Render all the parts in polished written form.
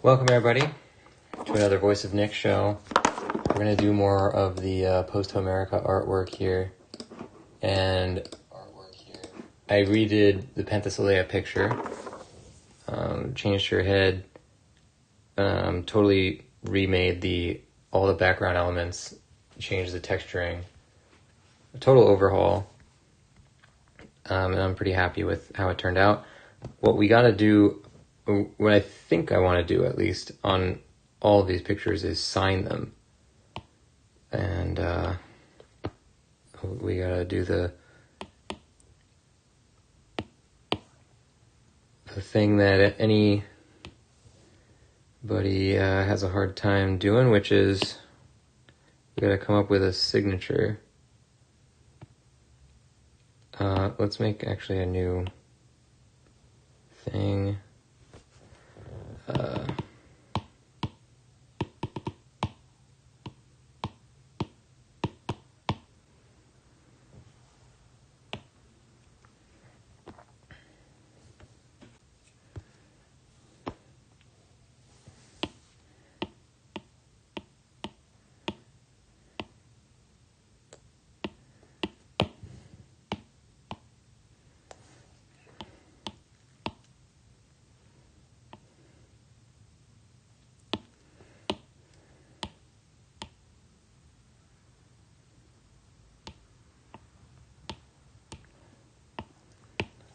Welcome everybody to another Voice of Nick show. We're going to do more of the Posthomerica artwork here. And I redid the Penthesilea picture, changed her head, totally remade all the background elements, changed the texturing, a total overhaul. And I'm pretty happy with how it turned out. What we got to do, what I think I want to do at least on all of these pictures is sign them. And we got to do the thing that anybody has a hard time doing, which is we got to come up with a signature. Let's make actually a new thing.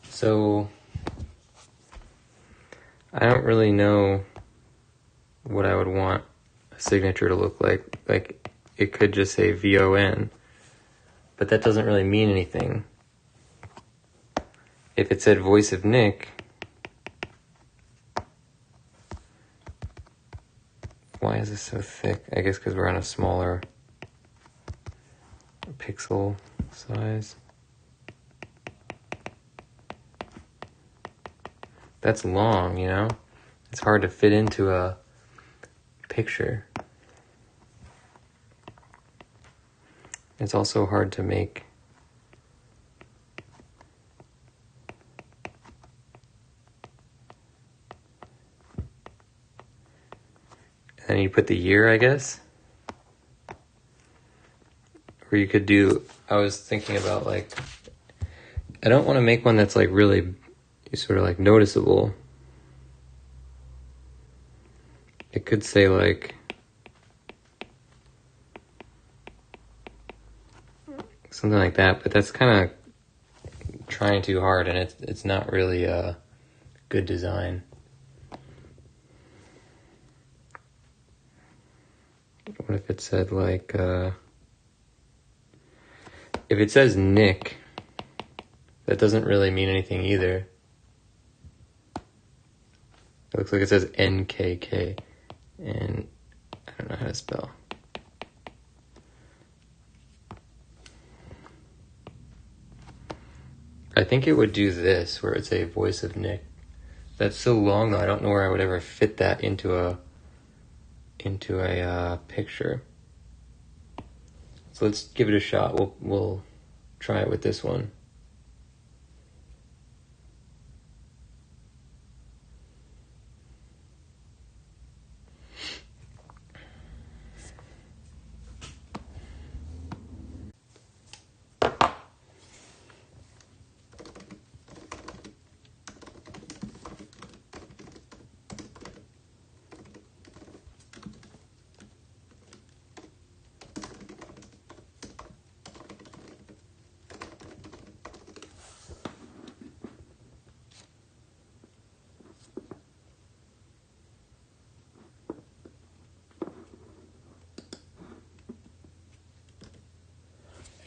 So, I don't really know what I would want a signature to look like. Like, it could just say VON, but that doesn't really mean anything. If it said Voice of Nick, why is this so thick? I guess because we're on a smaller pixel size. That's long, you know? It's hard to fit into a picture. It's also hard to make. And then you put the year, I guess. Or you could do, I was thinking about like, I don't want to make one that's like really sort of like noticeable. It could say like something like that, but that's kind of trying too hard, and it's not really a good design. What if it said like if it says Nick, that doesn't really mean anything either. It looks like it says NKK, and I don't know how to spell. I think it would do this, where it's a Voice of Nick. That's so long though, I don't know where I would ever fit that into a picture. So let's give it a shot. We'll try it with this one.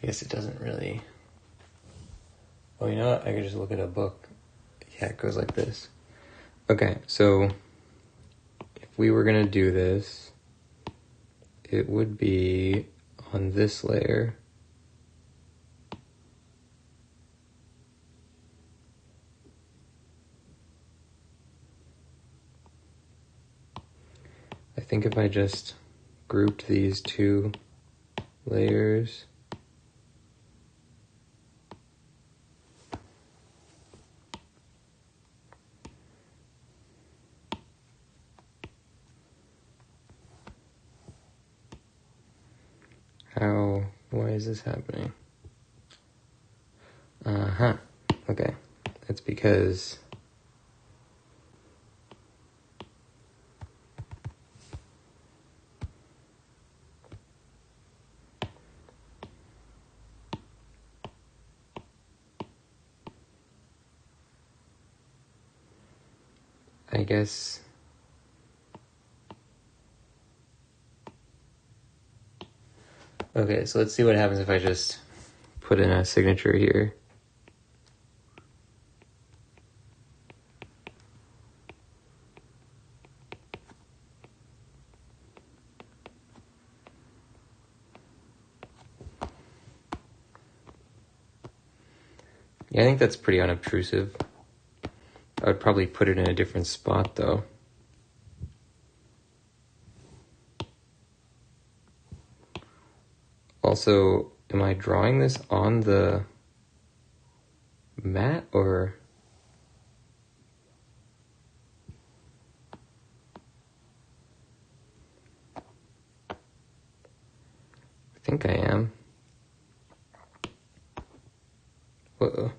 I guess it doesn't really. Well, you know what? I could just look at a book. Yeah, it goes like this. Okay, so if we were going to do this, it would be on this layer. I think if I just grouped these two layers, is this happening? Okay. That's because I guess okay, so let's see what happens if I just put in a signature here. Yeah, I think that's pretty unobtrusive. I would probably put it in a different spot, though. Also, am I drawing this on the mat, or... I think I am. Whoa.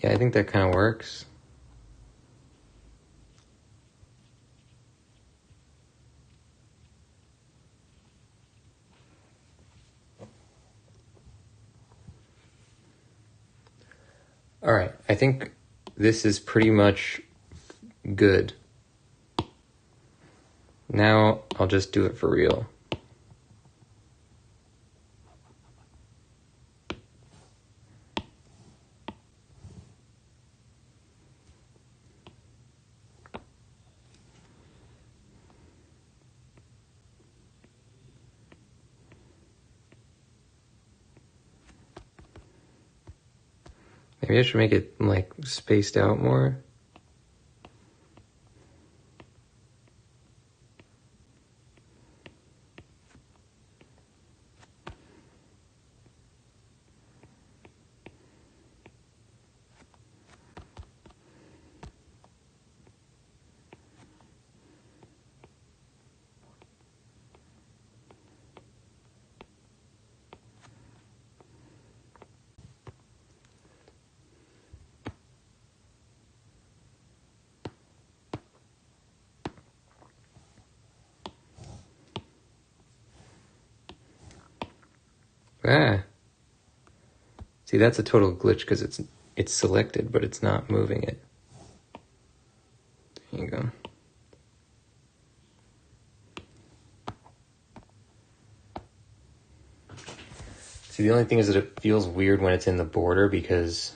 Yeah, I think that kind of works. All right, I think this is pretty much good. Now I'll just do it for real. Maybe I should make it, like, spaced out more. Ah. See, that's a total glitch because it's selected, but it's not moving it. There you go. See, the only thing is that it feels weird when it's in the border because...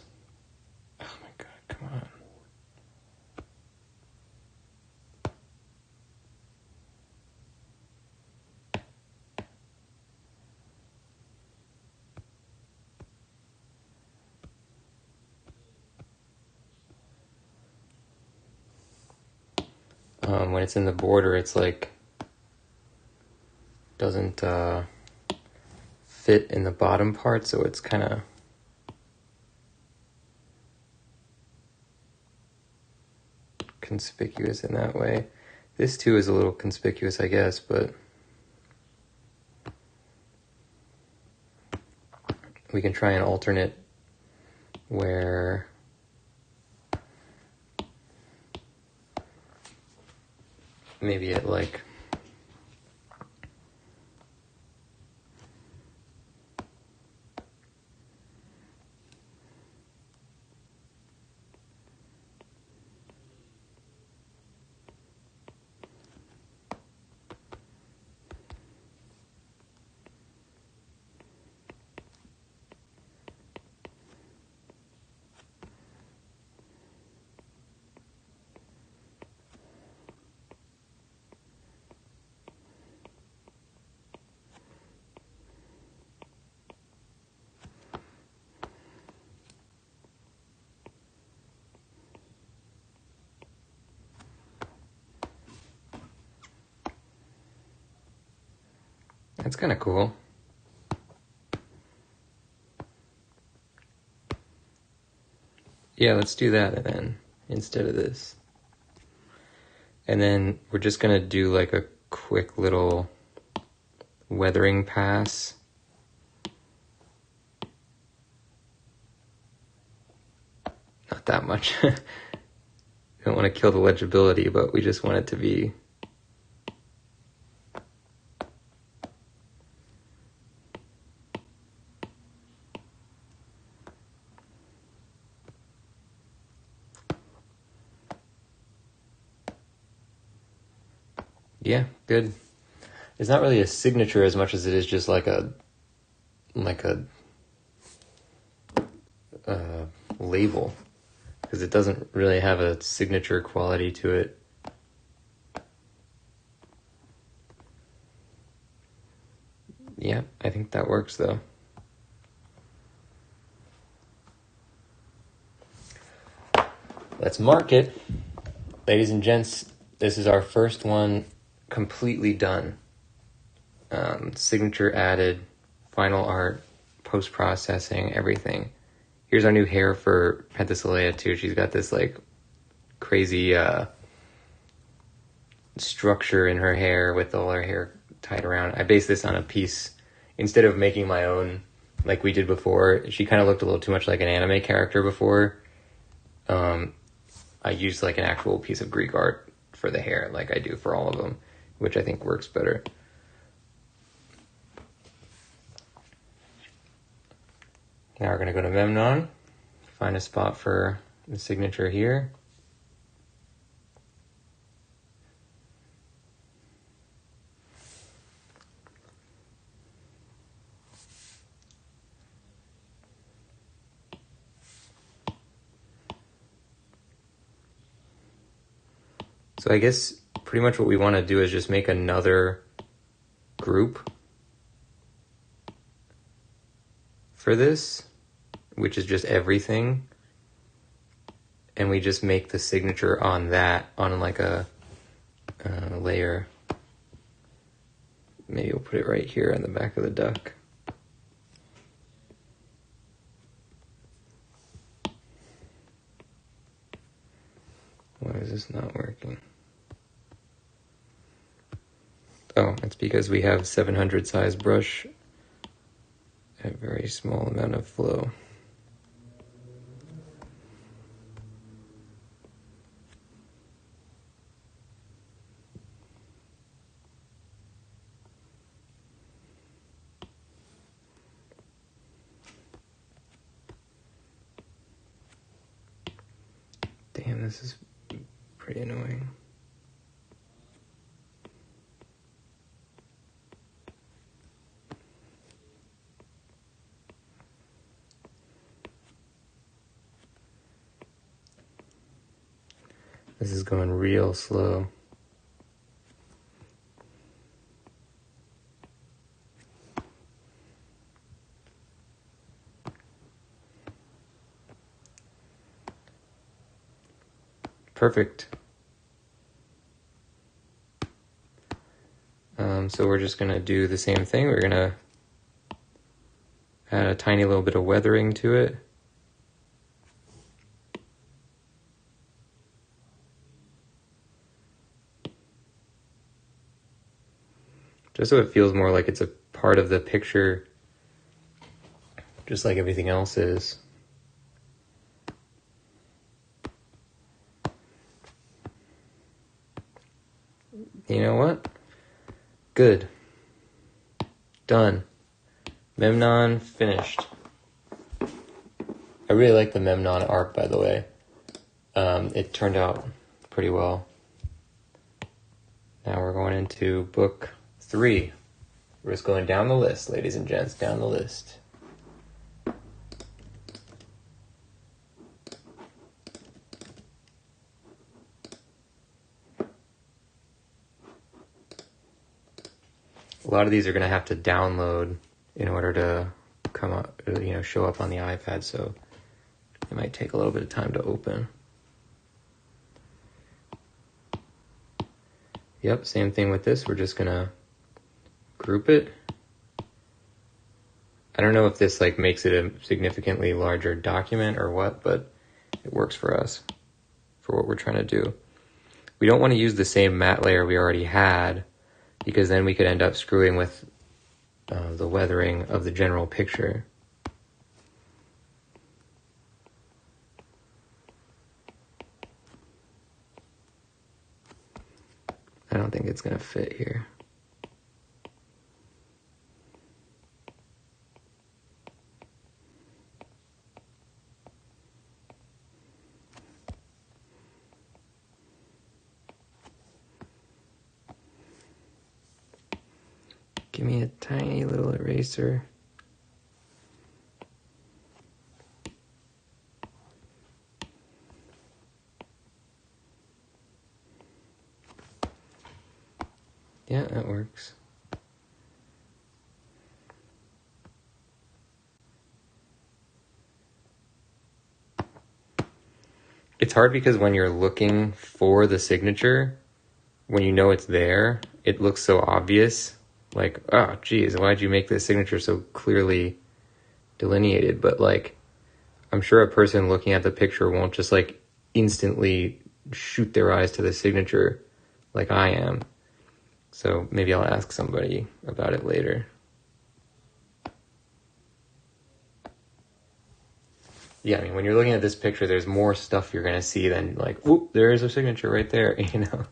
Oh my god, come on. When it's in the border, it's like doesn't fit in the bottom part, so it's kind of conspicuous in that way. This too is a little conspicuous, I guess, but we can try an alternate where maybe it like that's kind of cool. Yeah, let's do that then, instead of this. And then we're just gonna do like a quick little weathering pass. Not that much. We don't want to kill the legibility, but we just want it to be yeah, good. It's not really a signature as much as it is just like a label, because it doesn't really have a signature quality to it. Yeah, I think that works though. Let's mark it. Ladies and gents, this is our first one completely done. Signature added, final art, post-processing, everything. Here's our new hair for Penthesilea too. She's got this like crazy structure in her hair with all her hair tied around. I based this on a piece. Instead of making my own like we did before, she kind of looked a little too much like an anime character before. I used like an actual piece of Greek art for the hair like I do for all of them, which I think works better. Now we're going to go to Memnon, find a spot for the signature here. So I guess pretty much what we want to do is just make another group for this, which is just everything. And we just make the signature on that, on like a layer. Maybe we'll put it right here on the back of the duck. Why is this not working? Oh, it's because we have 700 size brush, a very small amount of flow. Damn, this is pretty annoying. This is going real slow. Perfect. So we're just gonna do the same thing. We're gonna add a tiny little bit of weathering to it. Just so it feels more like it's a part of the picture, just like everything else is. You know what? Good. Done. Memnon finished. I really like the Memnon art, by the way. It turned out pretty well. Now we're going into book 3. We're just going down the list, ladies and gents, down the list. A lot of these are going to have to download in order to come up, show up on the iPad, so it might take a little bit of time to open. Yep, same thing with this. We're just going to group it. I don't know if this like makes it a significantly larger document or what, but it works for us, for what we're trying to do. We don't want to use the same matte layer we already had, because then we could end up screwing with the weathering of the general picture. I don't think it's going to fit here. Give me a tiny little eraser. Yeah, that works. It's hard because when you're looking for the signature, when you know it's there, it looks so obvious. Like, oh, geez, why'd you make this signature so clearly delineated? But, like, I'm sure a person looking at the picture won't just, like, instantly shoot their eyes to the signature like I am. So maybe I'll ask somebody about it later. Yeah, I mean, when you're looking at this picture, there's more stuff you're going to see than, like, whoop, there is a signature right there, you know?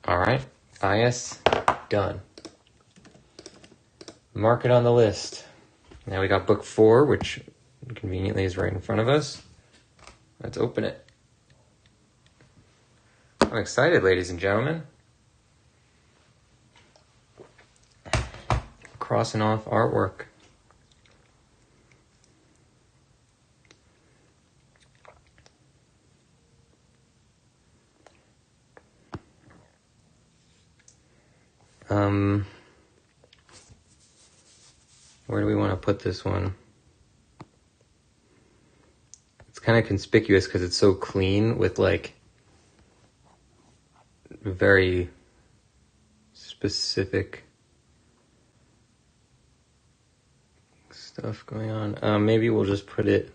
All right, IS done. Mark it on the list. Now we got book 4, which conveniently is right in front of us. Let's open it. I'm excited, ladies and gentlemen. Crossing off artwork. Where do we want to put this one? It's kind of conspicuous because it's so clean with, like, very specific stuff going on. Maybe we'll just put it...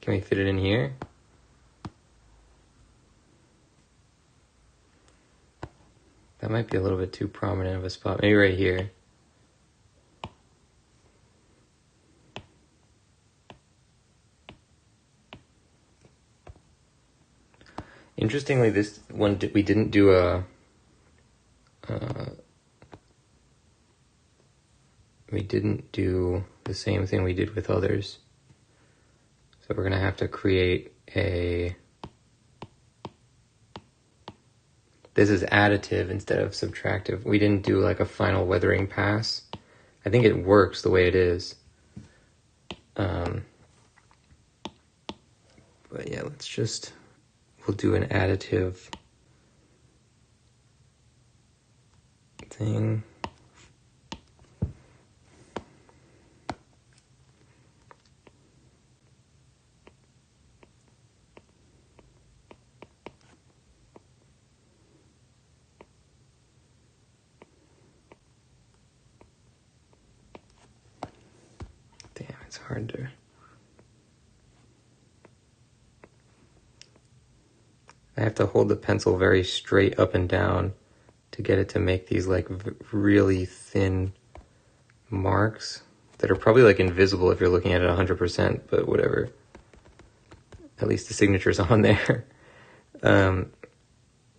Can we fit it in here? That might be a little bit too prominent of a spot. Maybe right here. Interestingly, this one we didn't do we didn't do the same thing we did with others. So we're gonna have to create a... This is additive instead of subtractive. We didn't do like a final weathering pass. I think it works the way it is. But yeah, we'll do an additive thing. It's hard to... I have to hold the pencil very straight up and down to get it to make these like really thin marks that are probably like invisible if you're looking at it 100%, but whatever. At least the signature's on there. Yeah,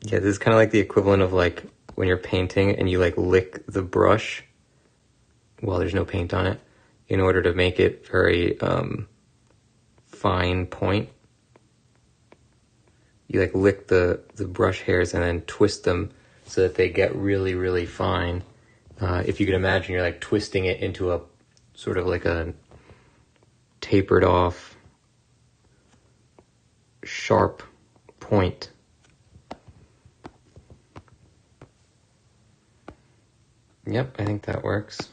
this is kind of like the equivalent of like when you're painting and you like lick the brush while there's no paint on it, in order to make it very fine point. You like lick the brush hairs and then twist them so that they get really, really fine. If you can imagine, you're like twisting it into a sort of like a tapered off, sharp point. Yep, I think that works.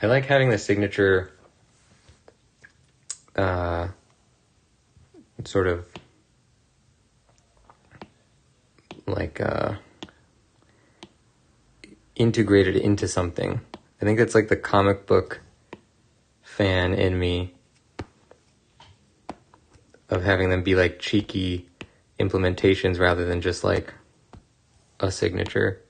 I like having the signature sort of like integrated into something. I think that's like the comic book fan in me, of having them be like cheeky implementations rather than just like a signature.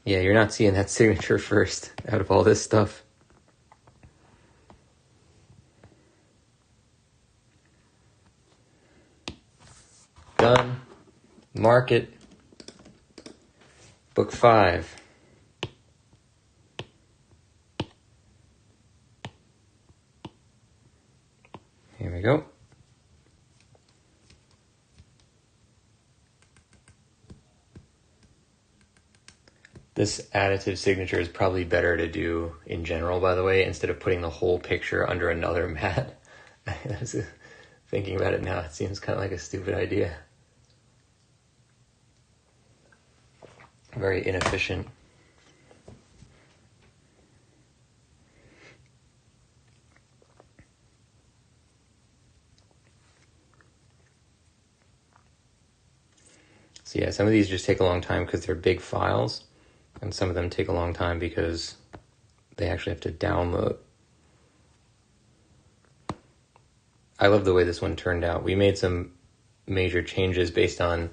Yeah, you're not seeing that signature first out of all this stuff. Done. Mark it. Book 5. Here we go. This additive signature is probably better to do in general, by the way, instead of putting the whole picture under another mat. Thinking about it now, it seems kind of like a stupid idea. Very inefficient. So yeah, some of these just take a long time because they're big files, and some of them take a long time because they actually have to download. I love the way this one turned out. We made some major changes based on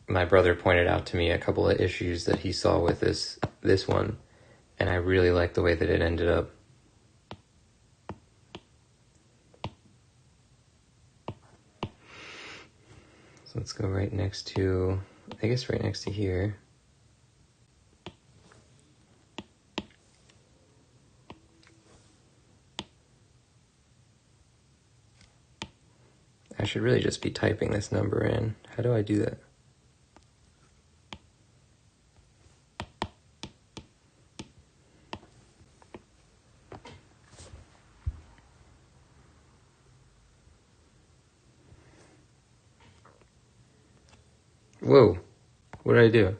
my brother pointed out to me a couple of issues that he saw with this one, and I really like the way that it ended up. So let's go right next to, I guess right next to here. I should really just be typing this number in. How do I do that? Whoa, what did I do?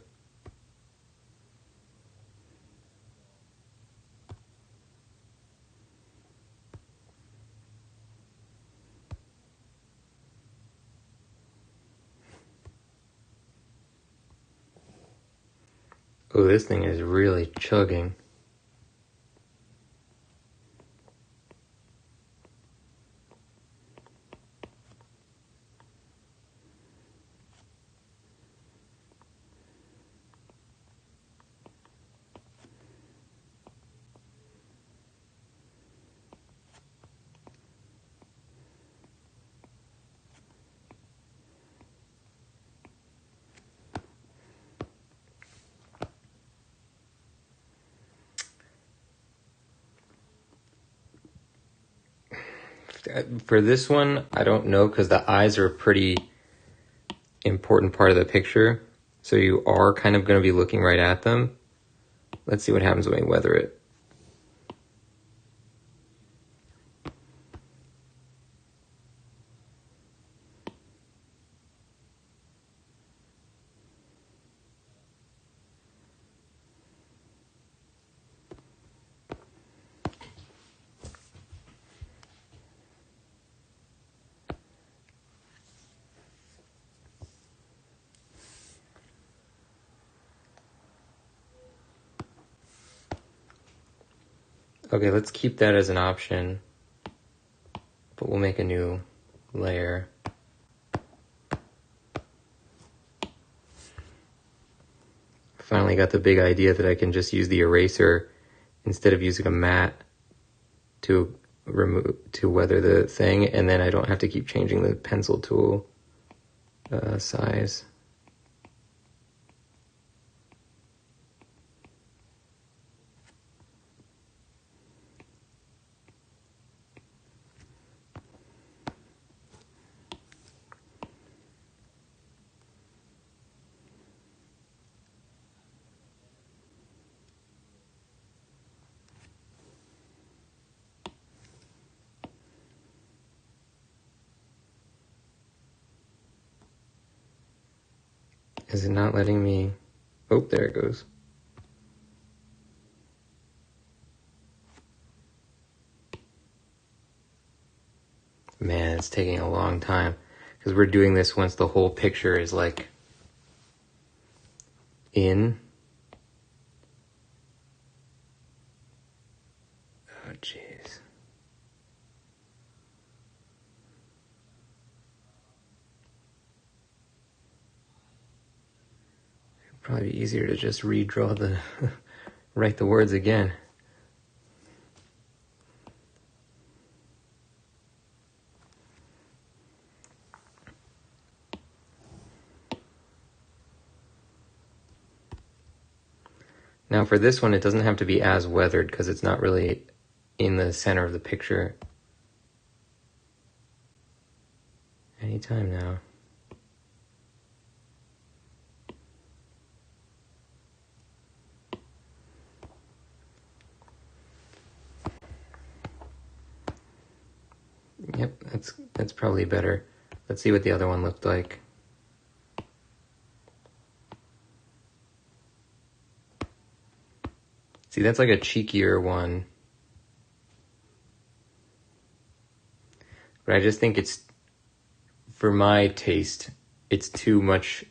Oh, this thing is really chugging. For this one, I don't know, because the eyes are a pretty important part of the picture. So you are kind of going to be looking right at them. Let's see what happens when we weather it. Okay, let's keep that as an option, but we'll make a new layer. Finally got the big idea that I can just use the eraser instead of using a mat to weather the thing, and then I don't have to keep changing the pencil tool size. Is it not letting me Oh, there it goes. Man, it's taking a long time because we're doing this once the whole picture is like in. Oh, jeez. It'd probably be easier to just redraw the, write the words again. Now for this one, it doesn't have to be as weathered because it's not really in the center of the picture. Anytime now. Yep, that's probably better. Let's see what the other one looked like. See, that's like a cheekier one. But I just think it's, for my taste, it's too much.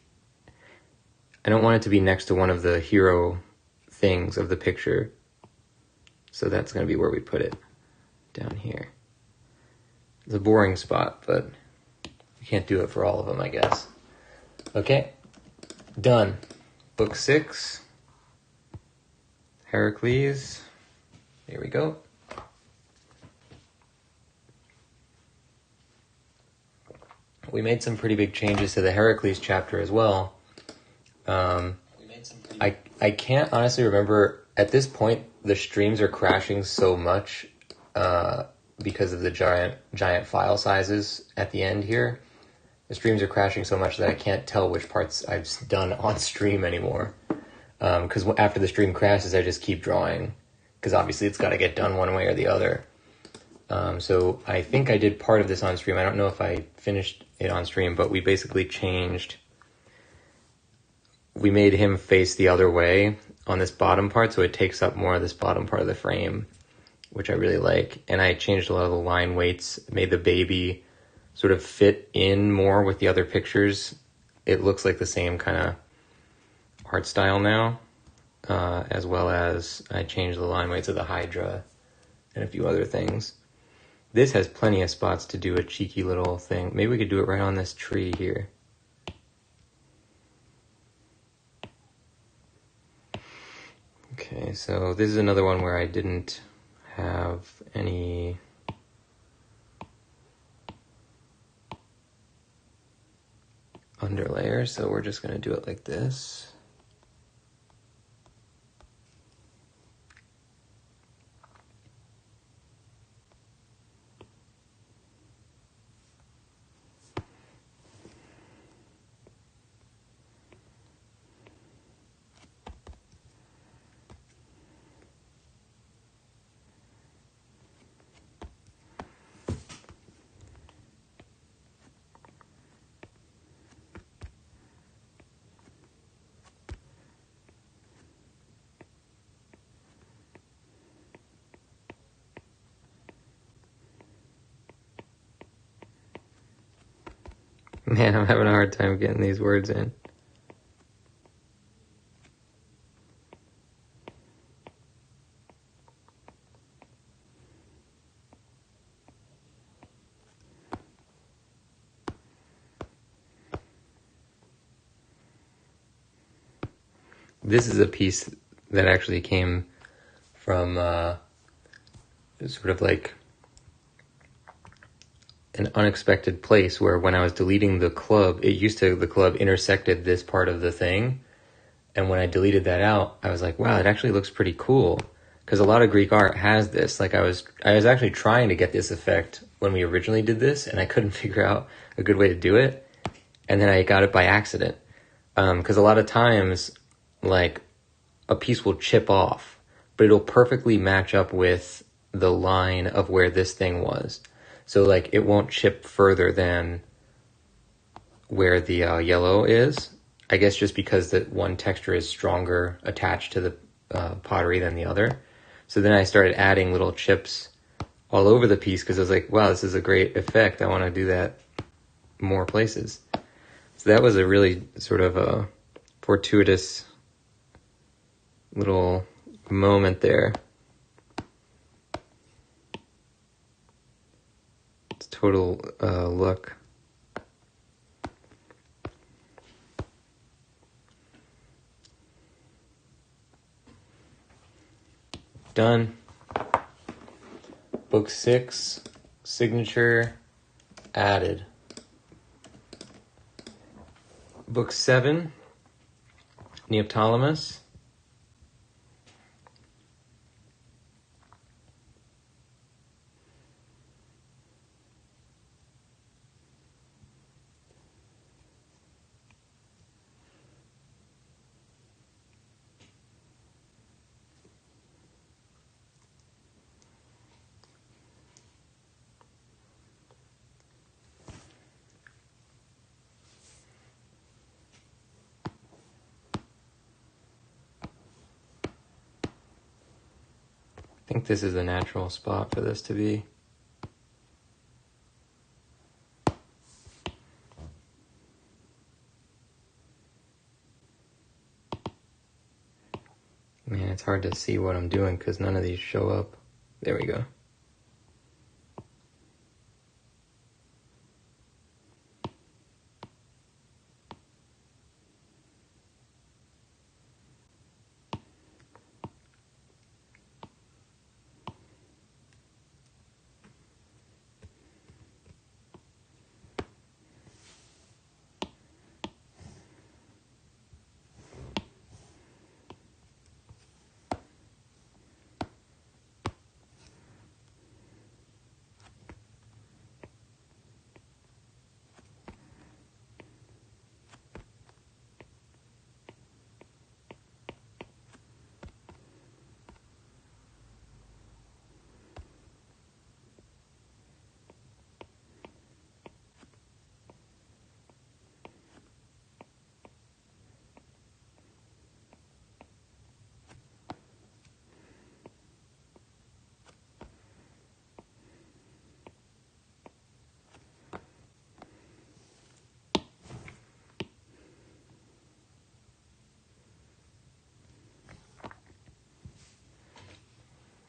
I don't want it to be next to one of the hero things of the picture. So that's going to be where we put it, down here. It's a boring spot, but we can't do it for all of them, I guess. Okay, done. Book 6. Heracles, here we go. We made some pretty big changes to the Heracles chapter as well. I can't honestly remember, at this point, the streams are crashing so much because of the giant file sizes at the end here. The streams are crashing so much that I can't tell which parts I've done on stream anymore. Because after the stream crashes, I just keep drawing. Because obviously it's got to get done one way or the other. So I think I did part of this on stream. I don't know if I finished it on stream, but we basically changed. We made him face the other way on this bottom part, so it takes up more of this bottom part of the frame, which I really like. And I changed a lot of the line weights, made the baby sort of fit in more with the other pictures. It looks like the same kind of art style now, as well as I changed the line weights of the Hydra and a few other things. This has plenty of spots to do a cheeky little thing. Maybe we could do it right on this tree here. Okay, so this is another one where I didn't have any underlayer, so we're just going to do it like this. Man, I'm having a hard time getting these words in. This is a piece that actually came from sort of like an unexpected place where when I was deleting the club, the club intersected this part of the thing. And when I deleted that out, I was like, wow, it actually looks pretty cool. Because a lot of Greek art has this. Like I was actually trying to get this effect when we originally did this, and I couldn't figure out a good way to do it. And then I got it by accident. Because a lot of times, like, a piece will chip off, but it'll perfectly match up with the line of where this thing was. So, like, it won't chip further than where the yellow is. I guess just because that one texture is stronger attached to the pottery than the other. So then I started adding little chips all over the piece because I was like, wow, this is a great effect. I want to do that more places. So that was a really sort of a fortuitous little moment there. It's total luck. Done. Book 6, signature added. Book 7, Neoptolemus. I think this is the natural spot for this to be. Man, it's hard to see what I'm doing because none of these show up. There we go.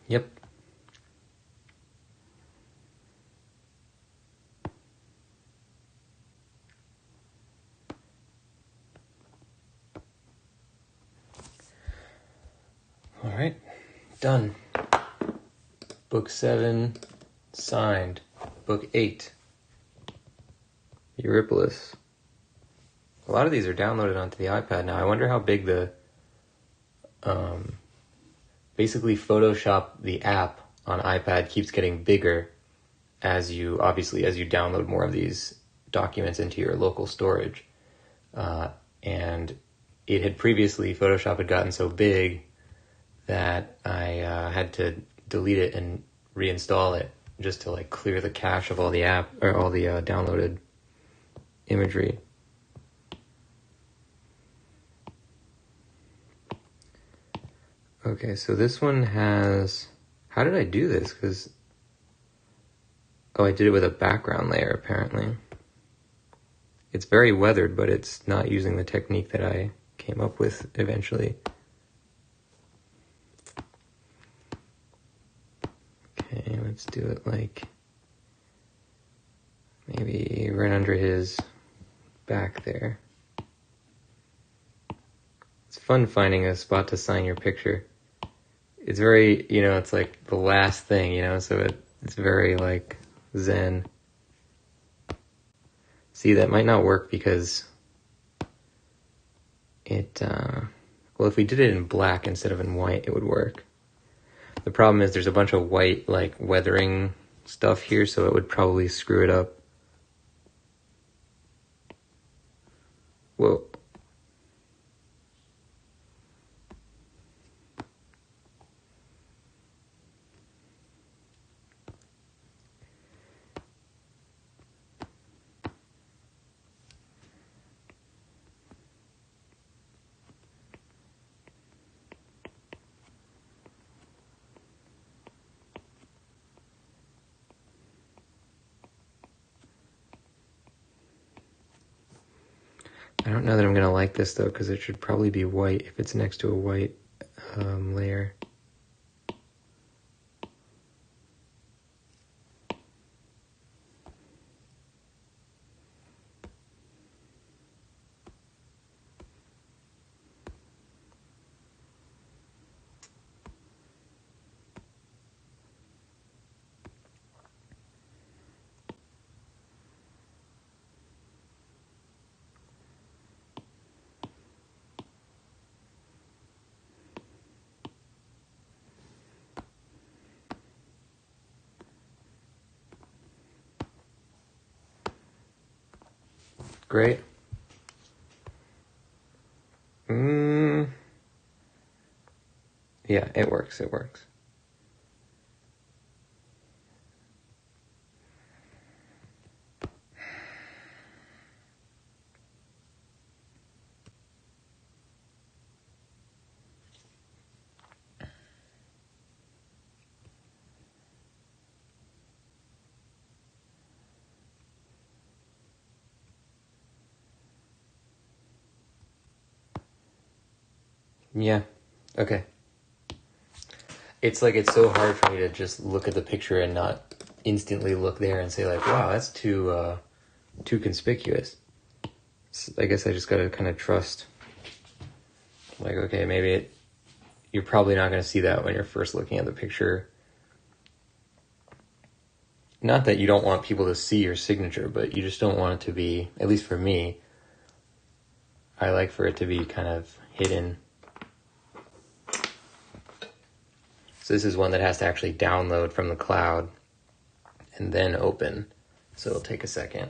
Yep. All right, done. Book 7, signed. Book 8, Eurypylus. A lot of these are downloaded onto the iPad now. I wonder how big the, basically Photoshop, the app on iPad, keeps getting bigger as you download more of these documents into your local storage. And it had previously, Photoshop had gotten so big that I had to delete it and reinstall it just to like clear the cache of all the downloaded imagery. Okay, so this one has, how did I do this? Because, oh, I did it with a background layer apparently. It's very weathered, but it's not using the technique that I came up with eventually. Okay, let's do it like maybe right under his back there. It's fun finding a spot to sign your picture. It's very, it's like the last thing, so it's very like zen. See, that might not work because well, if we did it in black instead of in white, it would work. The problem is there's a bunch of white, like, weathering stuff here, so it would probably screw it up. Whoa. I don't know that I'm going to like this, though, because it should probably be white if it's next to a white layer. Great. Yeah, it works. Yeah, okay. It's like, it's so hard for me to just look at the picture and not instantly look there and say like, wow, that's too conspicuous. So I guess I just gotta kind of trust, like, okay, maybe you're probably not gonna see that when you're first looking at the picture. Not that you don't want people to see your signature, but you just don't want it to be, at least for me, I like for it to be kind of hidden. So this is one that has to actually download from the cloud and then open. So it'll take a second.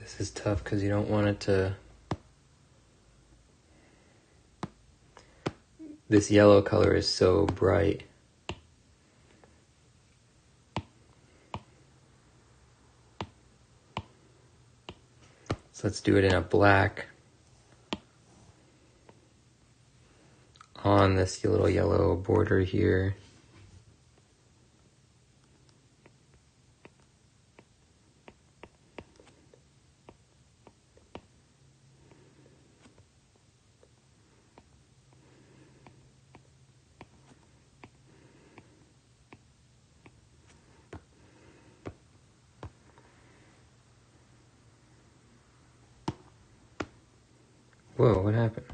This is tough because you don't want it to... This yellow color is so bright. So let's do it in a black on this little yellow border here. Whoa, what happened?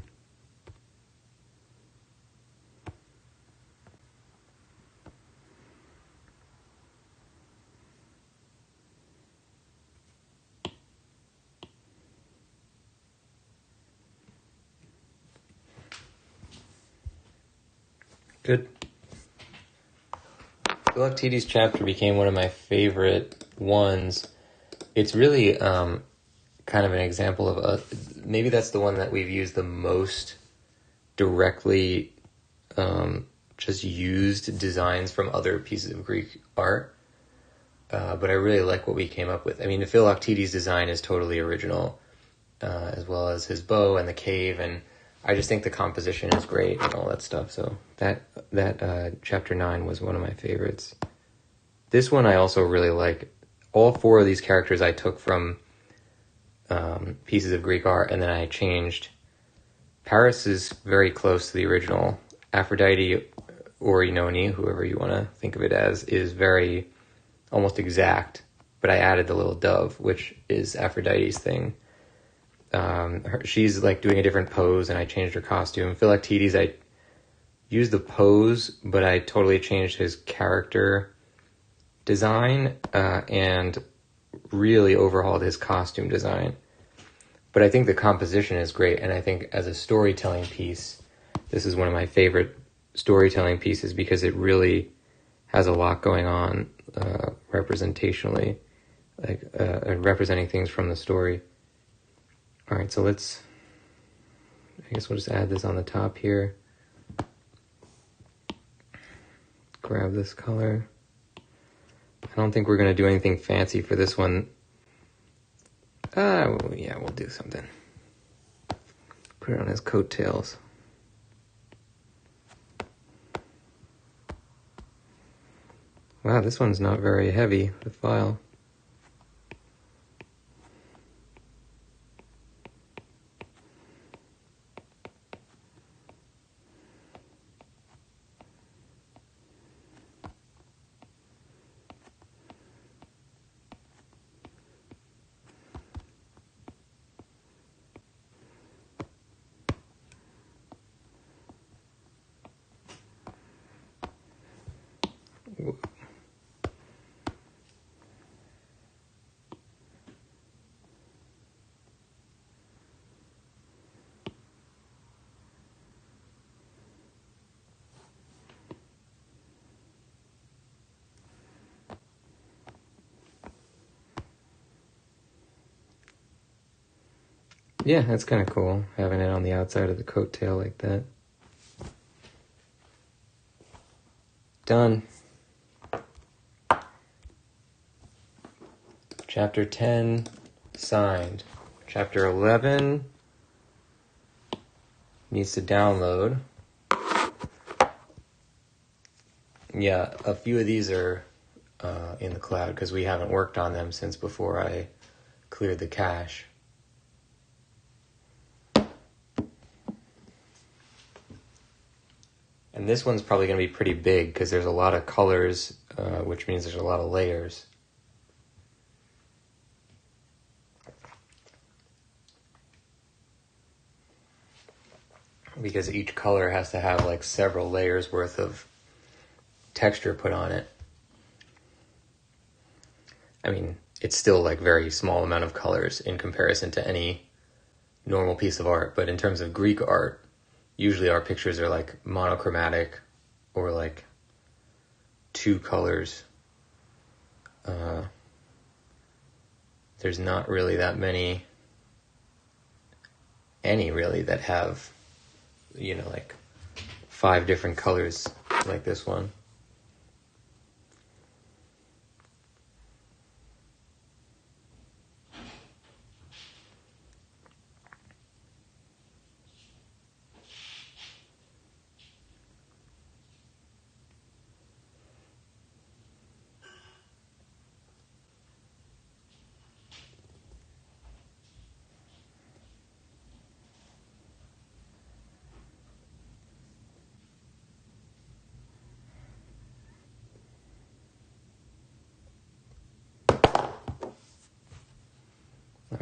Good. Philoctetes' chapter became one of my favorite ones. It's really kind of an example of maybe that's the one that we've used the most directly, just used designs from other pieces of Greek art. But I really like what we came up with. I mean, the Philoctetes design is totally original, as well as his bow and the cave, and I just think the composition is great and all that stuff. So that chapter 9 was one of my favorites. This one I also really like. All 4 of these characters I took from pieces of Greek art, and then I changed. Paris is very close to the original. Aphrodite, or Oenone, whoever you want to think of it as, is very almost exact, but I added the little dove, which is Aphrodite's thing. She's like doing a different pose, and I changed her costume. Philoctetes, I used the pose, but I totally changed his character design, and really overhauled his costume design. But I think the composition is great, and I think as a storytelling piece, this is one of my favorite storytelling pieces because it really has a lot going on representationally, like representing things from the story. All right, so I guess we'll just add this on the top here. Grab this color. I don't think we're going to do anything fancy for this one. Yeah, we'll do something. Put it on his coattails. Wow, this one's not very heavy, the file. Yeah, that's kind of cool, having it on the outside of the coattail like that. Done. Chapter 10, signed. Chapter 11 needs to download. Yeah, a few of these are in the cloud because we haven't worked on them since before I cleared the cache. And this one's probably going to be pretty big because there's a lot of colors, which means there's a lot of layers. Because each color has to have like several layers worth of texture put on it. I mean, it's still like very small amount of colors in comparison to any normal piece of art, but in terms of Greek art, usually our pictures are like monochromatic or like two colors. There's not really that any really that have, like 5 different colors like this one.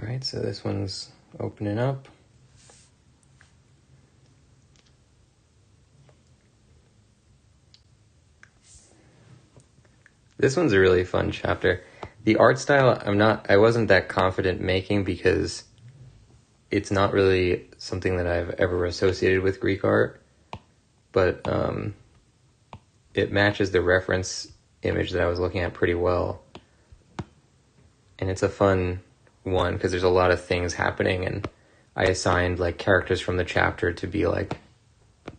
Alright, so this one's opening up. This one's a really fun chapter. The art style, I wasn't that confident making because it's not really something that I've ever associated with Greek art, but it matches the reference image that I was looking at pretty well. And it's a fun one because there's a lot of things happening, and I assigned like characters from the chapter to be like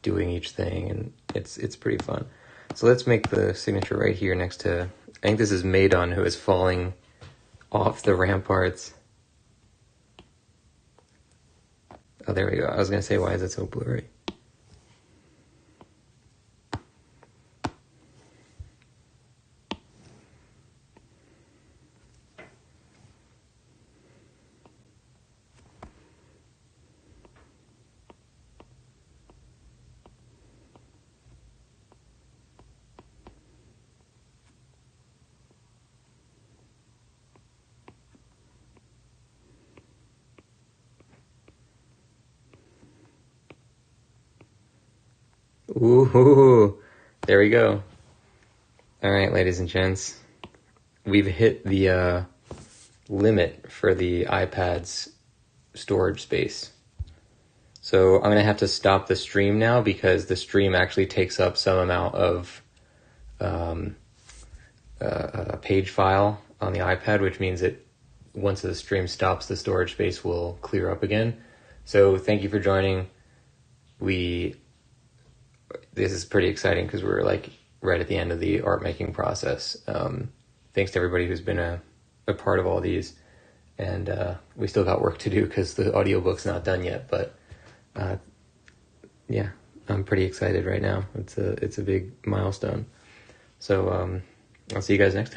doing each thing, and it's pretty fun. So let's make the signature right here next to, I think this is Medon, who is falling off the ramparts. Oh, there we go. I was going to say, why is it so blurry? Ooh, there we go. All right, ladies and gents, we've hit the limit for the iPad's storage space. So I'm going to have to stop the stream now because the stream actually takes up some amount of a page file on the iPad, which means that once the stream stops, the storage space will clear up again. So thank you for joining. This is pretty exciting because we're like right at the end of the art making process. Thanks to everybody who's been a part of all these. And we still got work to do because the audiobook's not done yet. But yeah, I'm pretty excited right now. It's a big milestone. So I'll see you guys next time.